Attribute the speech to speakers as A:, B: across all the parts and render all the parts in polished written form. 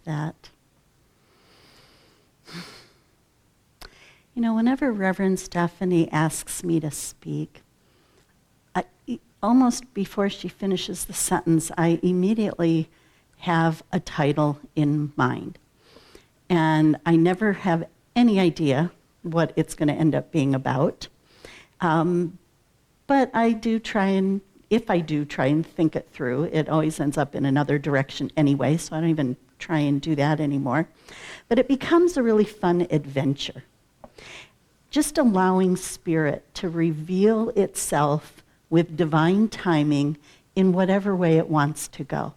A: that. You know, whenever Reverend Stephanie asks me to speak, almost before she finishes the sentence, I immediately have a title in mind. And I never have any idea what it's going to end up being about. But I do try and, if I do try and think it through, it always ends up in another direction anyway, so I don't even try and do that anymore. But it becomes a really fun adventure. Just allowing Spirit to reveal itself with divine timing in whatever way it wants to go.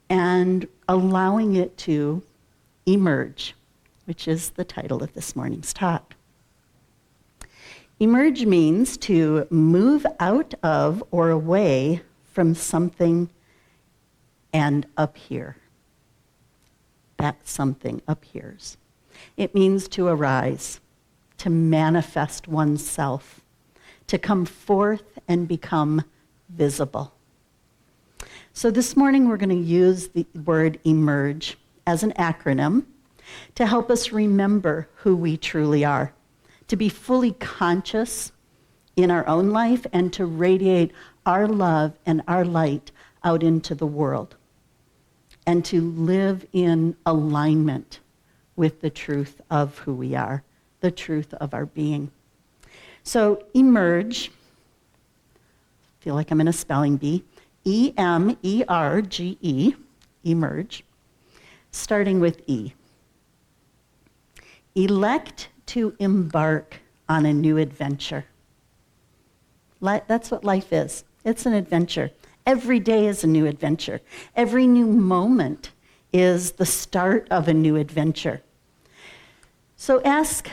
A: And allowing it to emerge, which is the title of this morning's talk. Emerge means to move out of or away from something and appear. That something appears. It means to arise, to manifest oneself, to come forth and become visible. So this morning we're going to use the word emerge as an acronym to help us remember who we truly are, to be fully conscious in our own life and to radiate our love and our light out into the world, and to live in alignment with the truth of who we are, the truth of our being. So emerge, feel like I'm in a spelling bee, E-M-E-R-G-E, emerge, starting with E. Elect to embark on a new adventure. That's what life is. It's an adventure. Every day is a new adventure. Every new moment is the start of a new adventure. So ask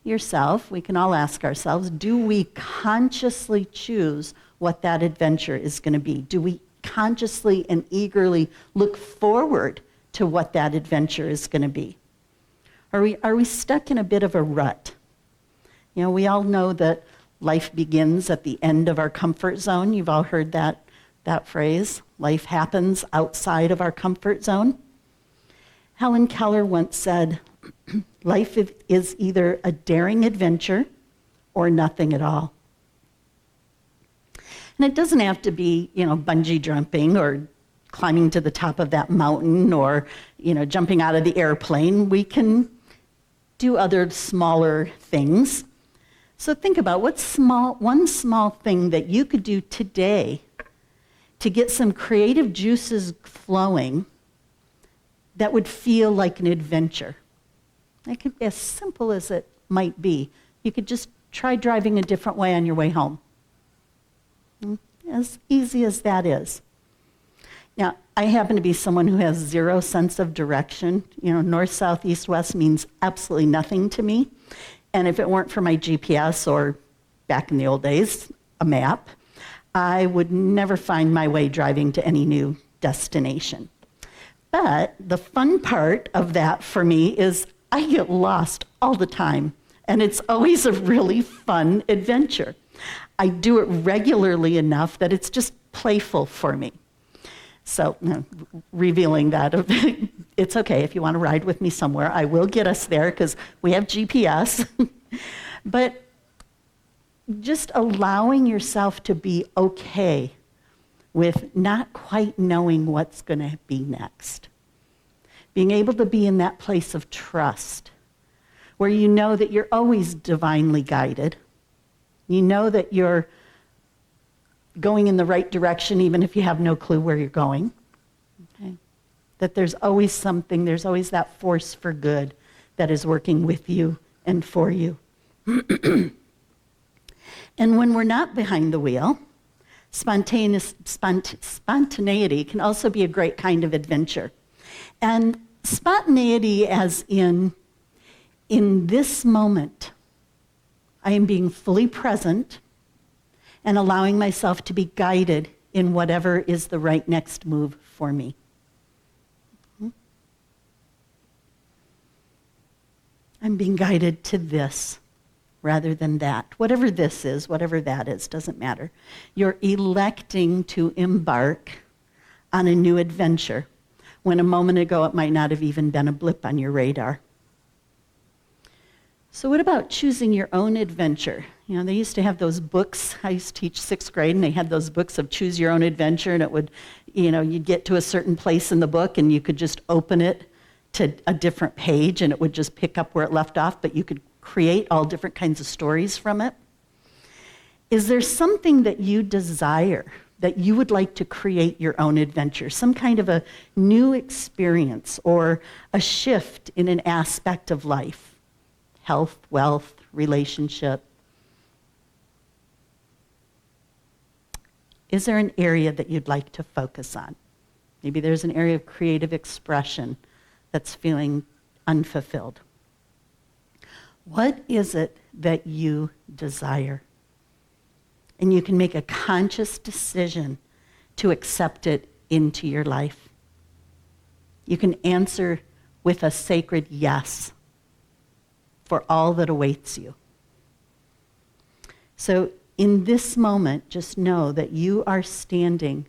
A: yourself, we can all ask ourselves, do we consciously choose what that adventure is going to be? Do we consciously and eagerly look forward to what that adventure is going to be? Are we stuck in a bit of a rut? You know, we all know that life begins at the end of our comfort zone. You've all heard that phrase, life happens outside of our comfort zone. Helen Keller once said, life is either a daring adventure or nothing at all. And it doesn't have to be, bungee jumping or climbing to the top of that mountain or, jumping out of the airplane. We can do other smaller things. So think about one small thing that you could do today to get some creative juices flowing that would feel like an adventure. It could be as simple as it might be. You could just try driving a different way on your way home. As easy as that is. Now, I happen to be someone who has zero sense of direction. North, south, east, west means absolutely nothing to me. And if it weren't for my GPS or, back in the old days, a map, I would never find my way driving to any new destination. But the fun part of that for me is I get lost all the time, and it's always a really fun adventure. I do it regularly enough that it's just playful for me. So, revealing that, it's okay if you want to ride with me somewhere. I will get us there because we have GPS. But just allowing yourself to be okay with not quite knowing what's going to be next. Being able to be in that place of trust where you know that you're always divinely guided. You know that you're going in the right direction even if you have no clue where you're going. Okay? That there's always something, there's always that force for good that is working with you and for you. And when we're not behind the wheel, spontaneity can also be a great kind of adventure. And spontaneity as in this moment, I am being fully present and allowing myself to be guided in whatever is the right next move for me. I'm being guided to this rather than that. Whatever this is, whatever that is, doesn't matter. You're electing to embark on a new adventure, when a moment ago it might not have even been a blip on your radar. So what about choosing your own adventure? You know, they used to have those books. I used to teach 6th grade, and they had those books of choose your own adventure, and it would, you know, you'd get to a certain place in the book, and you could just open it to a different page, and it would just pick up where it left off, but you could create all different kinds of stories from it. Is there something that you desire, that you would like to create your own adventure, some kind of a new experience or a shift in an aspect of life? Health, wealth, relationship. Is there an area that you'd like to focus on? Maybe there's an area of creative expression that's feeling unfulfilled. What is it that you desire? And you can make a conscious decision to accept it into your life. You can answer with a sacred yes for all that awaits you. So in this moment, just know that you are standing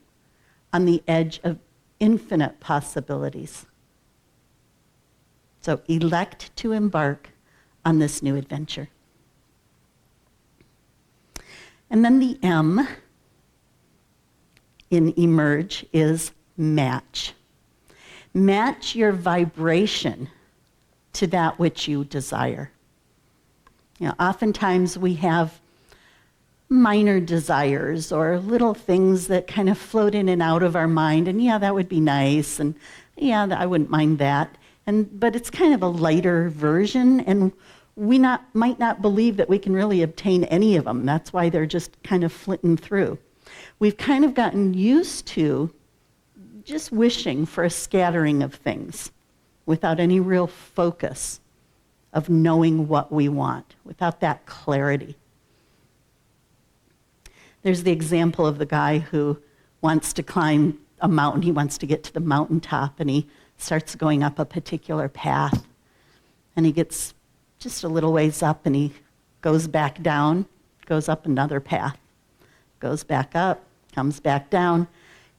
A: on the edge of infinite possibilities. So elect to embark on this new adventure. And then the M in emerge is match. Match your vibration to that which you desire. You know, oftentimes we have minor desires or little things that kind of float in and out of our mind, and yeah, that would be nice, and yeah, I wouldn't mind that. But it's kind of a lighter version, and we might not believe that we can really obtain any of them. That's why they're just kind of flitting through. We've kind of gotten used to just wishing for a scattering of things without any real focus of knowing what we want, without that clarity. There's the example of the guy who wants to climb a mountain. He wants to get to the mountaintop, and he starts going up a particular path. And he gets just a little ways up, and he goes back down, goes up another path, goes back up, comes back down.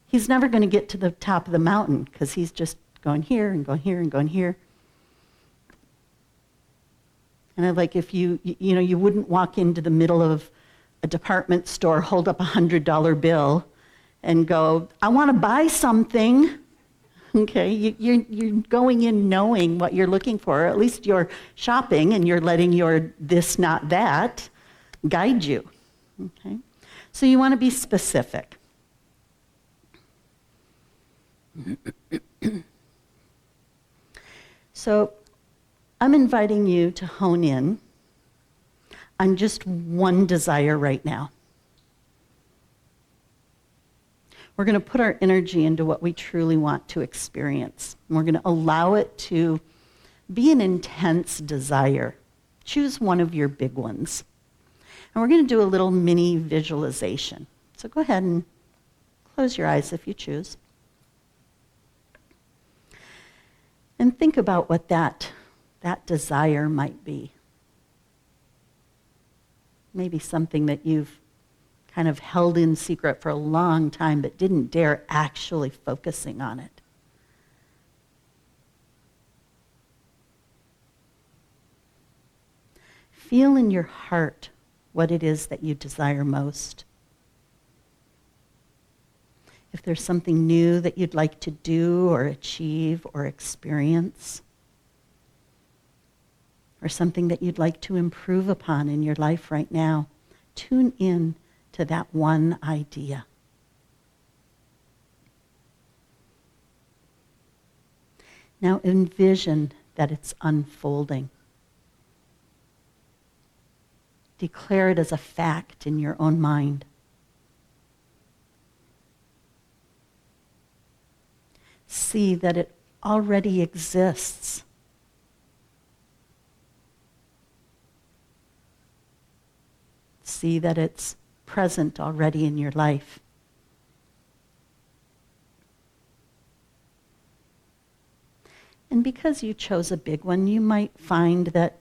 A: He's never going to get to the top of the mountain because he's just going here and going here and going here. And I'm like, if you wouldn't walk into the middle of a department store, hold up $100 bill, and go, I want to buy something. Okay, you're going in knowing what you're looking for, or at least you're shopping and you're letting your this, not that guide you. Okay, so you want to be specific. So I'm inviting you to hone in on just one desire right now. We're going to put our energy into what we truly want to experience. And we're going to allow it to be an intense desire. Choose one of your big ones. And we're going to do a little mini visualization. So go ahead and close your eyes if you choose. And think about what that desire might be. Maybe something that you've kind of held in secret for a long time but didn't dare actually focusing on it. Feel in your heart what it is that you desire most. If there's something new that you'd like to do or achieve or experience, or something that you'd like to improve upon in your life right now, tune in to that one idea. Now envision that it's unfolding. Declare it as a fact in your own mind. See that it already exists. See that it's present already in your life. And because you chose a big one, you might find that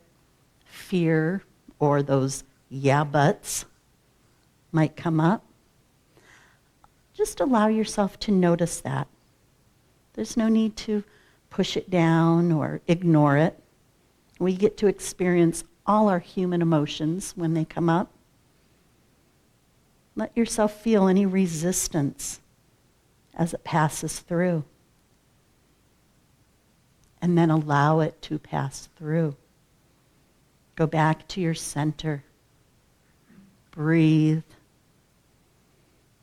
A: fear or those yeah buts might come up. Just allow yourself to notice that. There's no need to push it down or ignore it. We get to experience all our human emotions when they come up. Let yourself feel any resistance as it passes through. And then allow it to pass through. Go back to your center. Breathe.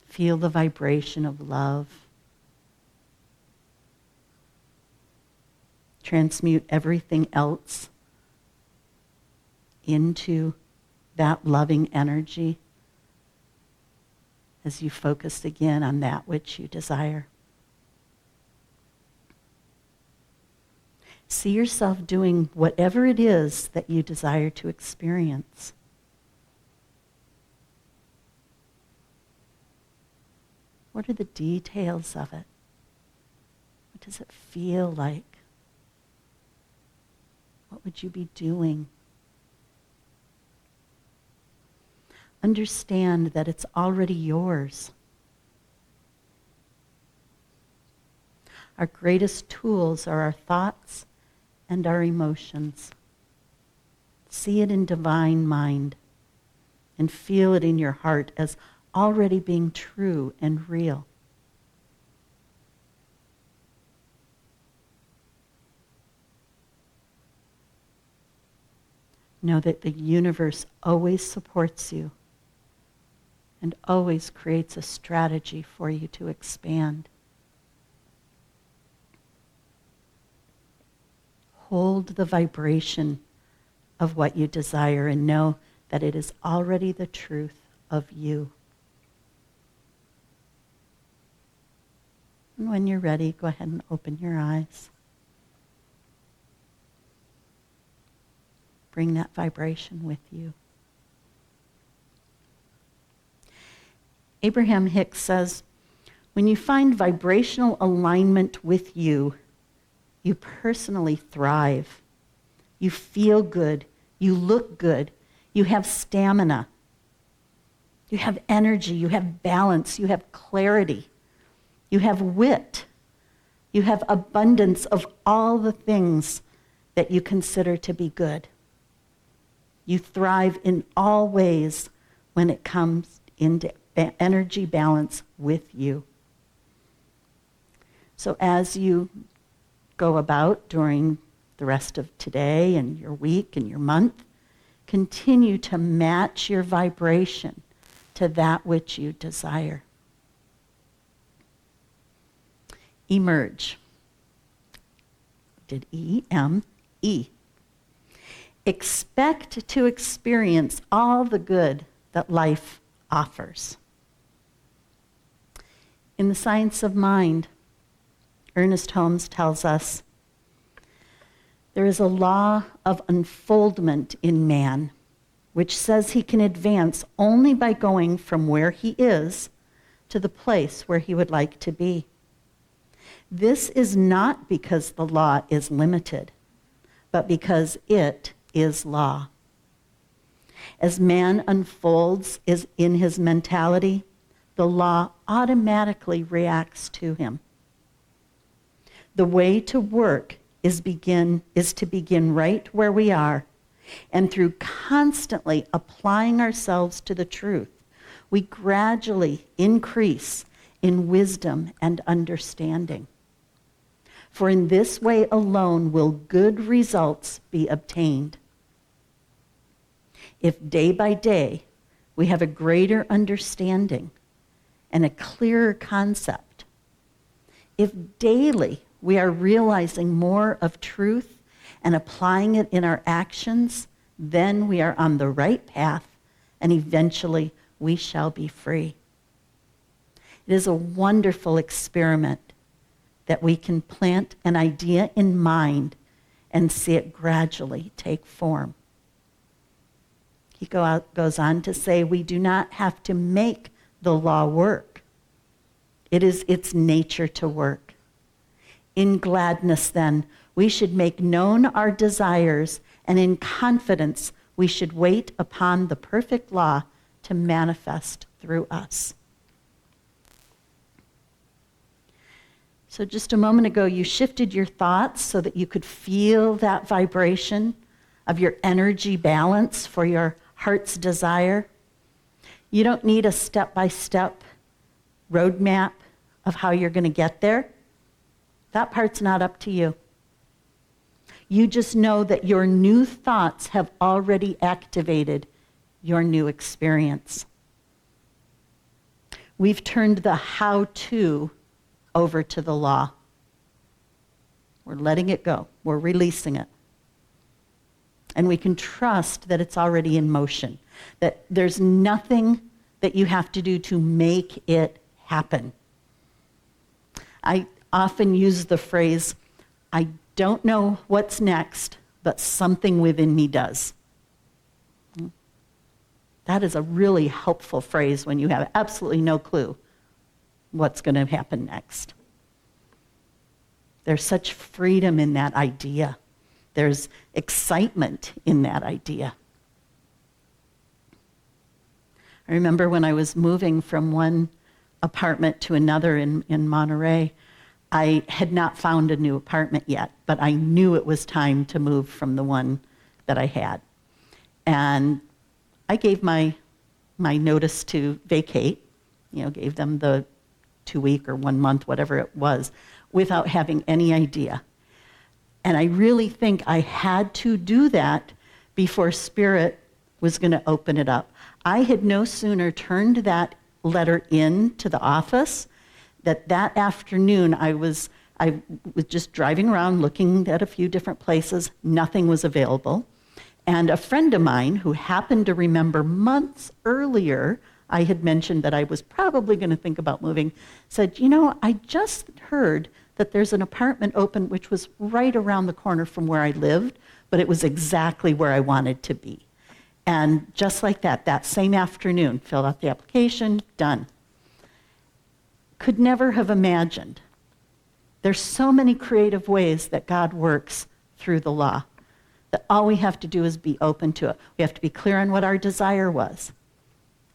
A: Feel the vibration of love. Transmute everything else into that loving energy as you focus again on that which you desire. See yourself doing whatever it is that you desire to experience. What are the details of it? What does it feel like? What would you be doing? Understand that it's already yours. Our greatest tools are our thoughts and our emotions. See it in divine mind and feel it in your heart as already being true and real. Know that the universe always supports you and always creates a strategy for you to expand. Hold the vibration of what you desire and know that it is already the truth of you. And when you're ready, go ahead and open your eyes. Bring that vibration with you. Abraham Hicks says, when you find vibrational alignment with you, you personally thrive. You feel good. You look good. You have stamina. You have energy. You have balance. You have clarity. You have wit. You have abundance of all the things that you consider to be good. You thrive in all ways when it comes into energy balance with you. So as you go about during the rest of today and your week and your month, continue to match your vibration to that which you desire. Emerge. Did E-M-E. Expect to experience all the good that life offers. In The Science of Mind, Ernest Holmes tells us, there is a law of unfoldment in man, which says he can advance only by going from where he is to the place where he would like to be. This is not because the law is limited, but because it is law. As man unfolds in his mentality, the law automatically reacts to him. The way to work is to begin right where we are, and through constantly applying ourselves to the truth, we gradually increase in wisdom and understanding. For in this way alone will good results be obtained. If day by day we have a greater understanding and a clearer concept, if daily we are realizing more of truth and applying it in our actions, then we are on the right path and eventually we shall be free. It is a wonderful experiment that we can plant an idea in mind and see it gradually take form. He goes on to say, we do not have to make the law work. It is its nature to work. In gladness, then, we should make known our desires, and in confidence, we should wait upon the perfect law to manifest through us. So just a moment ago, you shifted your thoughts so that you could feel that vibration of your energy balance for your heart's desire. You don't need a step-by-step roadmap of how you're going to get there. That part's not up to you. You just know that your new thoughts have already activated your new experience. We've turned the how-to over to the law. We're letting it go. We're releasing it. And we can trust that it's already in motion, that there's nothing that you have to do to make it happen. I often use the phrase, I don't know what's next, but something within me does. That is a really helpful phrase when you have absolutely no clue what's going to happen next. There's such freedom in that idea. There's excitement in that idea. I remember when I was moving from one apartment to another in Monterey, I had not found a new apartment yet, but I knew it was time to move from the one that I had. And I gave my notice to vacate, gave them the 2-week or 1 month, whatever it was, without having any idea. And I really think I had to do that before Spirit was going to open it up. I had no sooner turned that letter in to the office that afternoon I was just driving around looking at a few different places. Nothing was available. And a friend of mine who happened to remember months earlier I had mentioned that I was probably going to think about moving, said, I just heard that there's an apartment open which was right around the corner from where I lived, but it was exactly where I wanted to be. And just like that same afternoon, filled out the application, done. Could never have imagined. There's so many creative ways that God works through the law, that all we have to do is be open to it. We have to be clear on what our desire was.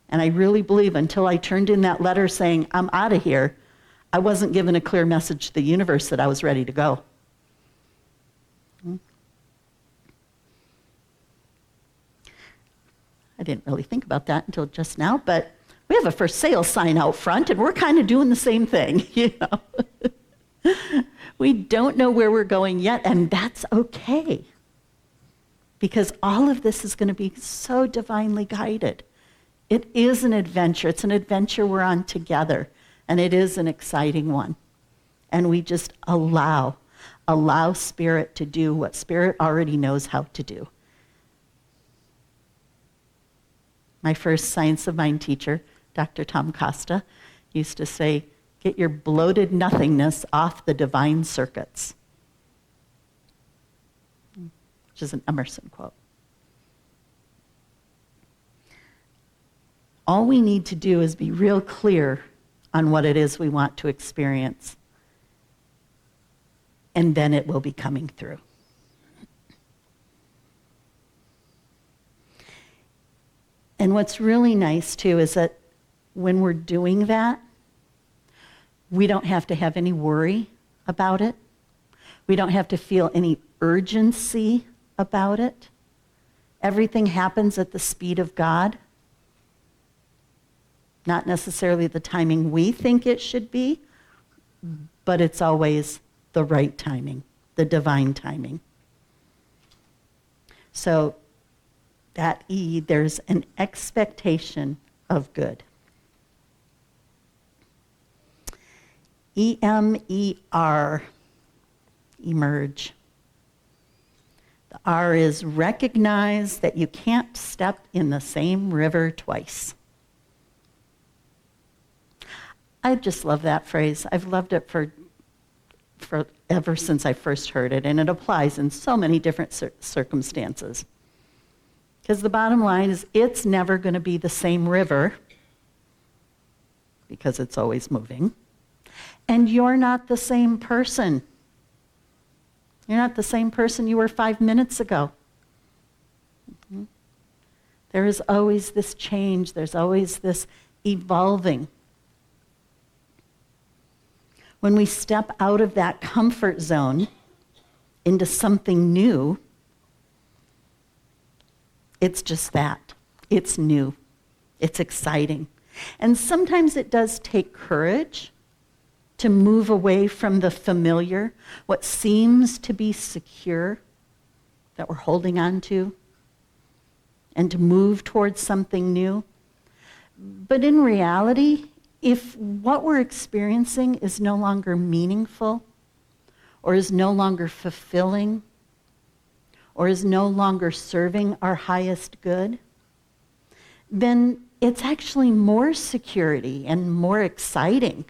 A: And I really believe until I turned in that letter saying, I'm out of here, I wasn't given a clear message to the universe that I was ready to go. I didn't really think about that until just now, but we have a for sale sign out front, and we're kind of doing the same thing, We don't know where we're going yet, and that's okay. Because all of this is going to be so divinely guided. It is an adventure. It's an adventure we're on together, and it is an exciting one. And we just allow Spirit to do what Spirit already knows how to do. My first Science of Mind teacher, Dr. Tom Costa, used to say, get your bloated nothingness off the divine circuits, which is an Emerson quote. All we need to do is be real clear on what it is we want to experience, and then it will be coming through. And what's really nice, too, is that when we're doing that, we don't have to have any worry about it. We don't have to feel any urgency about it. Everything happens at the speed of God. Not necessarily the timing we think it should be, but it's always the right timing, the divine timing. So that E, there's an expectation of good. E-M-E-R, emerge. The R is recognize that you can't step in the same river twice. I just love that phrase. I've loved it for ever since I first heard it, and it applies in so many different circumstances. Because the bottom line is it's never going to be the same river because it's always moving. And you're not the same person. You're not the same person you were 5 minutes ago. Mm-hmm. There is always this change. There's always this evolving. When we step out of that comfort zone into something new, it's just that. It's new. It's exciting. And sometimes it does take courage to move away from the familiar, what seems to be secure that we're holding on to, and to move towards something new. But in reality, if what we're experiencing is no longer meaningful, or is no longer fulfilling, or is no longer serving our highest good, then it's actually more security and more exciting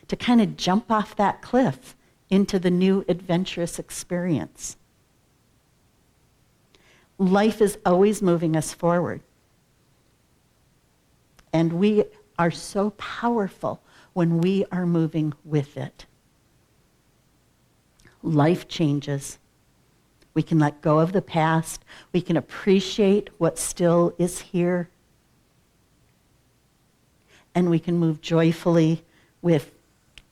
A: to kind of jump off that cliff into the new adventurous experience. Life is always moving us forward. And we are so powerful when we are moving with it. Life changes. We can let go of the past. We can appreciate what still is here. And we can move joyfully with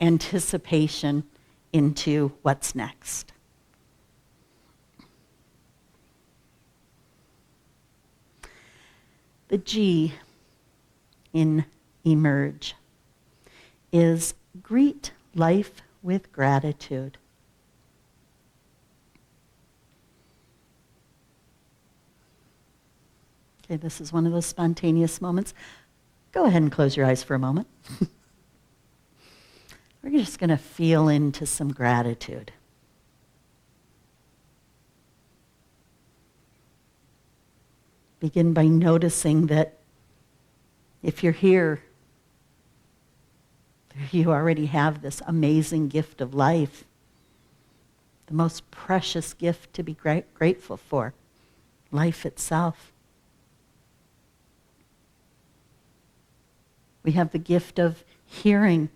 A: anticipation into what's next. The G in emerge is greet life with gratitude. Okay, this is one of those spontaneous moments. Go ahead and close your eyes for a moment. We're just going to feel into some gratitude. Begin by noticing that if you're here, you already have this amazing gift of life, the most precious gift to be grateful for, life itself. We have the gift of hearing.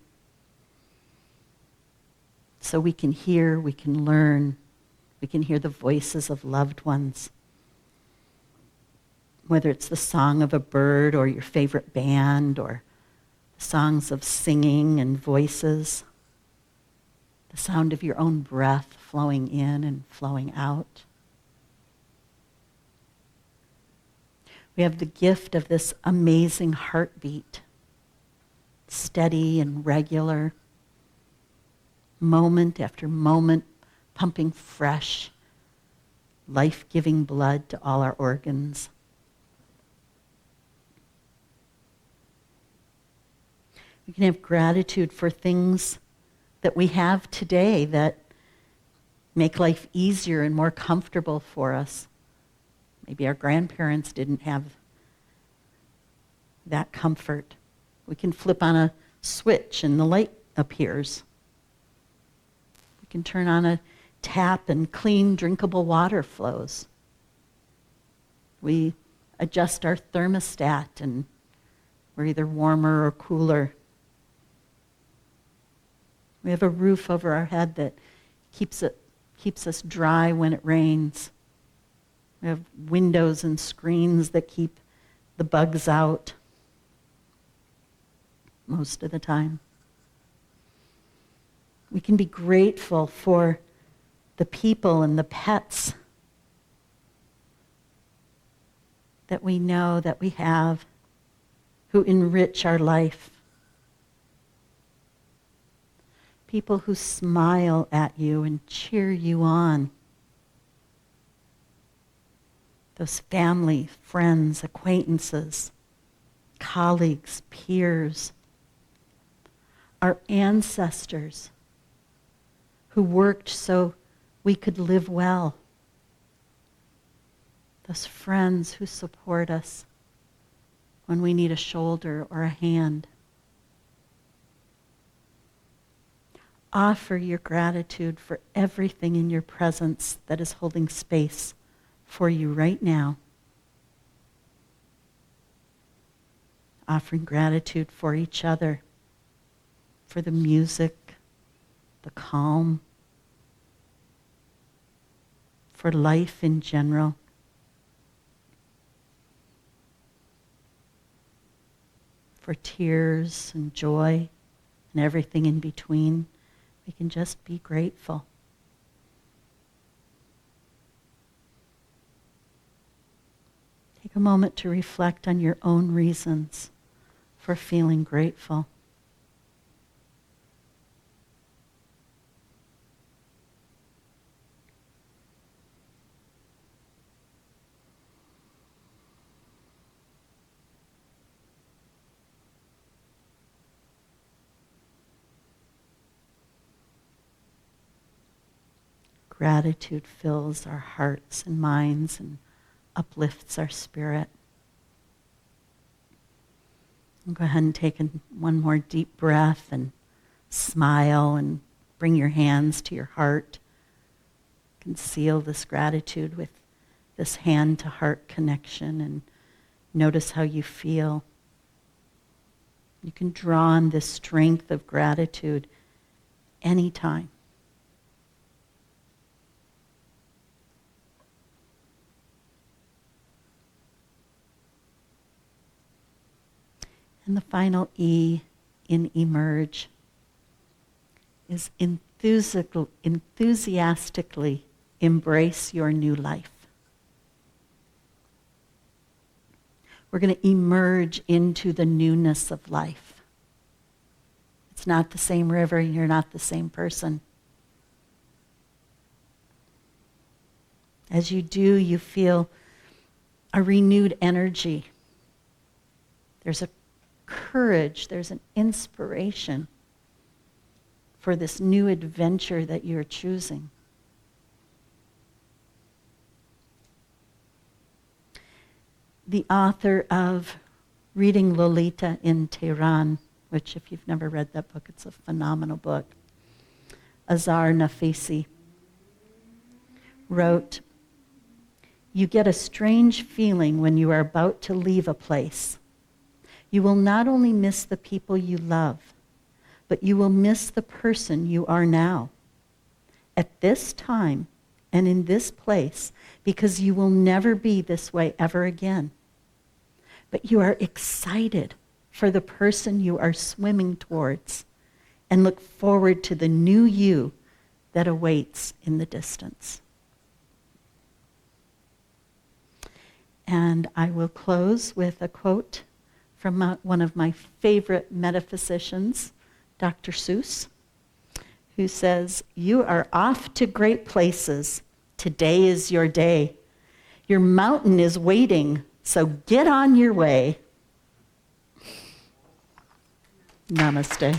A: So we can hear, we can learn, we can hear the voices of loved ones. Whether it's the song of a bird or your favorite band or songs of singing and voices, the sound of your own breath flowing in and flowing out. We have the gift of this amazing heartbeat, steady and regular, moment after moment, pumping fresh, life-giving blood to all our organs. We can have gratitude for things that we have today that make life easier and more comfortable for us. Maybe our grandparents didn't have that comfort. We can flip on a switch and the light appears. We can turn on a tap and clean, drinkable water flows. We adjust our thermostat and we're either warmer or cooler. We have a roof over our head that keeps us dry when it rains. We have windows and screens that keep the bugs out most of the time. We can be grateful for the people and the pets that we know that we have who enrich our life. People who smile at you and cheer you on. Those family, friends, acquaintances, colleagues, peers, our ancestors who worked so we could live well. Those friends who support us when we need a shoulder or a hand. Offer your gratitude for everything in your presence that is holding space for you right now. Offering gratitude for each other, for the music, the calm, for life in general. For tears and joy and everything in between. We can just be grateful. Take a moment to reflect on your own reasons for feeling grateful. Gratitude fills our hearts and minds and uplifts our spirit. And go ahead and take one more deep breath and smile and bring your hands to your heart. You can seal this gratitude with this hand-to-heart connection and notice how you feel. You can draw on this strength of gratitude anytime. And the final E in emerge is enthusiastically embrace your new life. We're going to emerge into the newness of life. It's not the same river, you're not the same person. As you do, you feel a renewed energy. There's a courage, there's an inspiration for this new adventure that you're choosing. The author of Reading Lolita in Tehran, which if you've never read that book, it's a phenomenal book, Azar Nafisi, wrote, "You get a strange feeling when you are about to leave a place. You will not only miss the people you love, but you will miss the person you are now, at this time and in this place, because you will never be this way ever again. But you are excited for the person you are swimming towards and look forward to the new you that awaits in the distance." And I will close with a quote from one of my favorite metaphysicians, Dr. Seuss, who says, "You are off to great places. Today is your day. Your mountain is waiting, so get on your way." Namaste.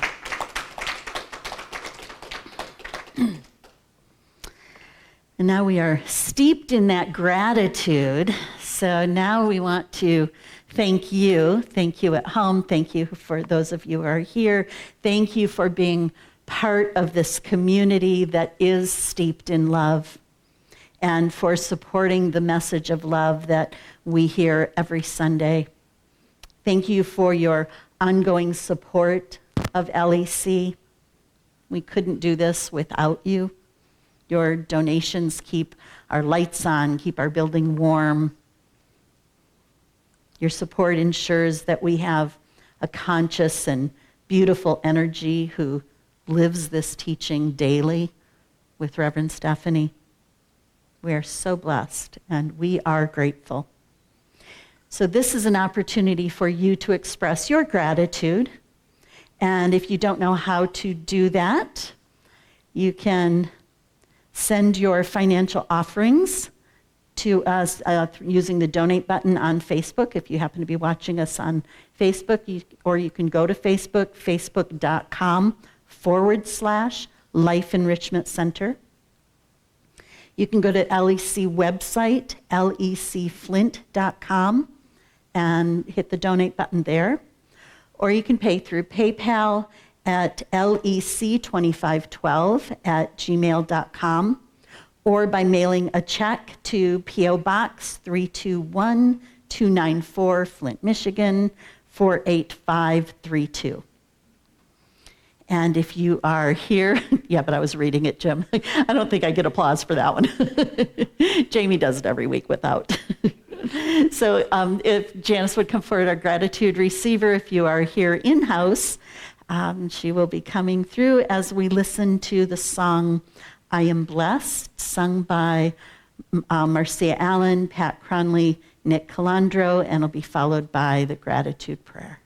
A: And now we are steeped in that gratitude. So now we want to thank you. Thank you at home. Thank you for those of you who are here. Thank you for being part of this community that is steeped in love and for supporting the message of love that we hear every Sunday. Thank you for your ongoing support of LEC. We couldn't do this without you. Your donations keep our lights on, keep our building warm. Your support ensures that we have a conscious and beautiful energy who lives this teaching daily with Reverend Stephanie. We are so blessed and we are grateful. So this is an opportunity for you to express your gratitude. And if you don't know how to do that, you can send your financial offerings to us using the donate button on Facebook. If you happen to be watching us on Facebook, or you can go to Facebook, facebook.com/Life Enrichment Center. You can go to LEC website, lecflint.com, and hit the donate button there. Or you can pay through PayPal at lec2512@gmail.com, or by mailing a check to P.O. Box 321-294, Flint, Michigan, 48532. And if you are here, yeah, but I was reading it, Jim. I don't think I get applause for that one. Jamie does it every week without. So if Janice would come forward, our gratitude receiver, if you are here in-house, She will be coming through as we listen to the song I Am Blessed, sung by Marcia Allen, Pat Cronley, Nick Calandro, and it'll be followed by the gratitude prayer.